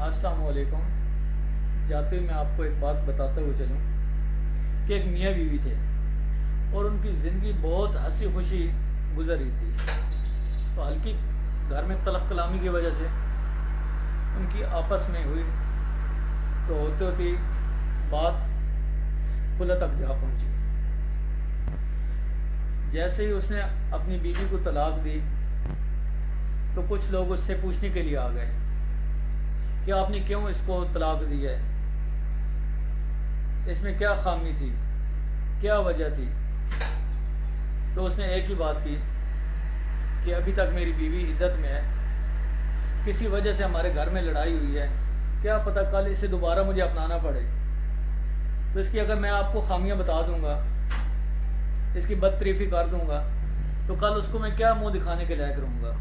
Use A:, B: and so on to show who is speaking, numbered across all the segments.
A: अस्सलाम वालेकुम। जाते हुए मैं आपको एक बात बताते हुए चलूँ कि एक मियाँ बीवी थे और उनकी ज़िंदगी बहुत हंसी खुशी गुजर रही थी। तो हल्की घर में तलख कलामी की वजह से उनकी आपस में हुई, तो होते होते बात खुला तक जा पहुंची। जैसे ही उसने अपनी बीवी को तलाक दी तो कुछ लोग उससे पूछने के लिए आ गए कि आपने क्यों इसको तलाक दी है, इसमें क्या खामी थी, क्या वजह थी। तो उसने एक ही बात की कि अभी तक मेरी बीवी इद्दत में है, किसी वजह से हमारे घर में लड़ाई हुई है, क्या पता कल इसे दोबारा मुझे अपनाना पड़े। तो इसकी अगर मैं आपको खामियां बता दूंगा, इसकी बदतरीफी कर दूंगा, तो कल उसको मैं क्या मुंह दिखाने के लायक रहूंगा।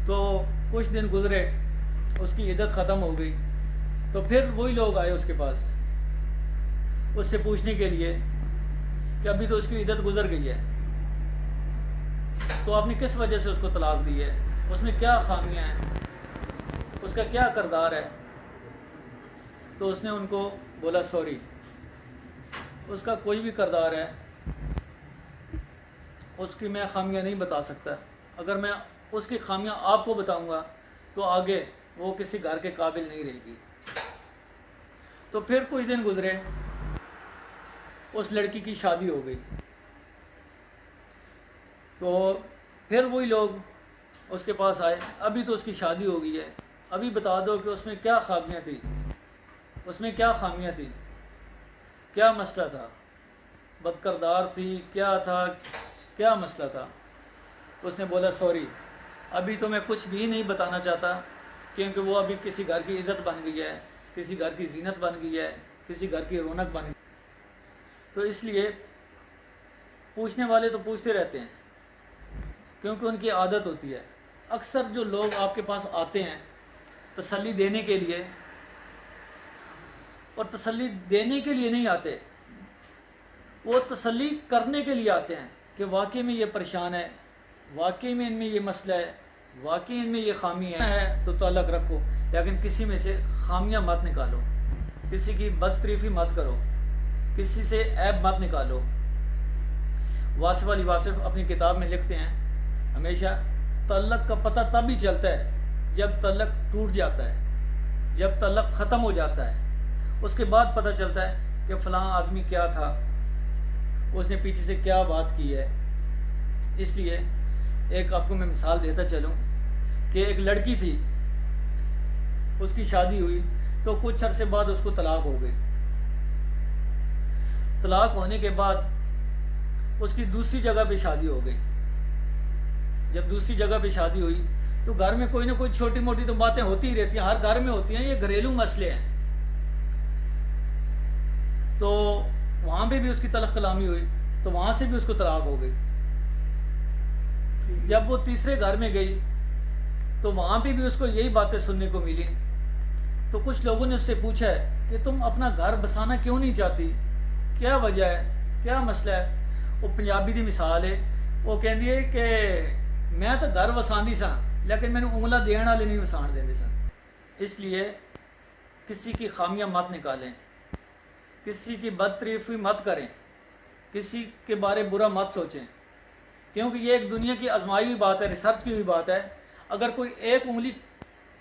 A: तो कुछ दिन गुजरे, उसकी इद्दत ख़त्म हो गई, तो फिर वही लोग आए उसके पास उससे पूछने के लिए कि अभी तो उसकी इद्दत गुजर गई है, तो आपने किस वजह से उसको तलाक दी है, उसमें क्या खामियां हैं, उसका क्या किरदार है। तो उसने उनको बोला सॉरी, उसका कोई भी किरदार है, उसकी मैं खामियां नहीं बता सकता। अगर मैं उसकी खामियां आपको बताऊंगा तो आगे वो किसी घर के काबिल नहीं रहेगी। तो फिर कुछ दिन गुजरे, उस लड़की की शादी हो गई, तो फिर वही लोग उसके पास आए, अभी तो उसकी शादी हो गई है, अभी बता दो कि उसमें क्या खामियां थी, उसमें क्या खामियां थी, क्या मसला था, बदकिरदार थी, क्या था, क्या मसला था। तो उसने बोला सॉरी, अभी तो मैं कुछ भी नहीं बताना चाहता, क्योंकि वो अभी किसी घर की इज़्ज़त बन गई है, किसी घर की जीनत बन गई है, किसी घर की रौनक बन गई। तो इसलिए पूछने वाले तो पूछते रहते हैं, क्योंकि उनकी आदत होती है। अक्सर जो लोग आपके पास आते हैं तसल्ली देने के लिए, और तसल्ली देने के लिए नहीं आते, वो तसल्ली करने के लिए आते हैं कि वाकई में ये परेशान है, वाकई में इनमें ये मसला है, वाकई इनमें ये खामी है, तो ताल्लुक़ रखो, लेकिन किसी में से खामियां मत निकालो, किसी की बदतरीफी मत करो, किसी से ऐब मत निकालो। वासिफ अली वासिफ अपनी किताब में लिखते हैं, हमेशा तल्लक का पता तब ही चलता है जब तल्लक टूट जाता है, जब तल्लक ख़त्म हो जाता है, उसके बाद पता चलता है कि फ़लाँ आदमी क्या था, उसने पीछे से क्या बात की है। इसलिए एक आपको मैं मिसाल देता चलूँ कि एक लड़की थी, उसकी शादी हुई, तो कुछ अरसे बाद उसको तलाक हो गई। तलाक होने के बाद उसकी दूसरी जगह पे शादी हो गई। जब दूसरी जगह पे शादी हुई तो घर में कोई ना कोई छोटी मोटी तो बातें होती ही रहती हैं, हर घर में होती हैं, ये घरेलू मसले हैं। तो वहां पे भी उसकी तलख कलामी हुई, तो वहां से भी उसको तलाक हो गई। जब वो तीसरे घर में गई तो वहां पे भी उसको यही बातें सुनने को मिली। तो कुछ लोगों ने उससे पूछा है कि तुम अपना घर बसाना क्यों नहीं चाहती, क्या वजह है, क्या मसला है। वो पंजाबी की मिसाल है, वो कहती है कि मैं तो घर वसानी सा, लेकिन मैंने उंगला देने वाले नहीं वसान देते सन। इसलिए किसी की खामियां मत निकालें, किसी की बदतरीफी मत करें, किसी के बारे बुरा मत सोचें, क्योंकि ये एक दुनिया की आजमाई हुई बात है, रिसर्च की हुई बात है। अगर कोई एक उंगली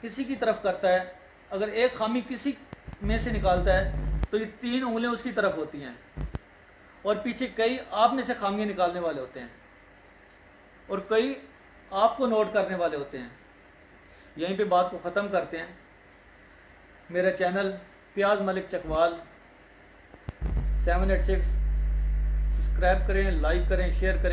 A: किसी की तरफ करता है, अगर एक खामी किसी में से निकालता है, तो ये 3 उंगलियां उसकी तरफ होती हैं, और पीछे कई आप में से खामियां निकालने वाले होते हैं, और कई आपको नोट करने वाले होते हैं। यहीं पे बात को ख़त्म करते हैं। मेरा चैनल फ़ियाज़ मलिक चकवाल 786 सब्सक्राइब करें, लाइक करें, शेयर करें।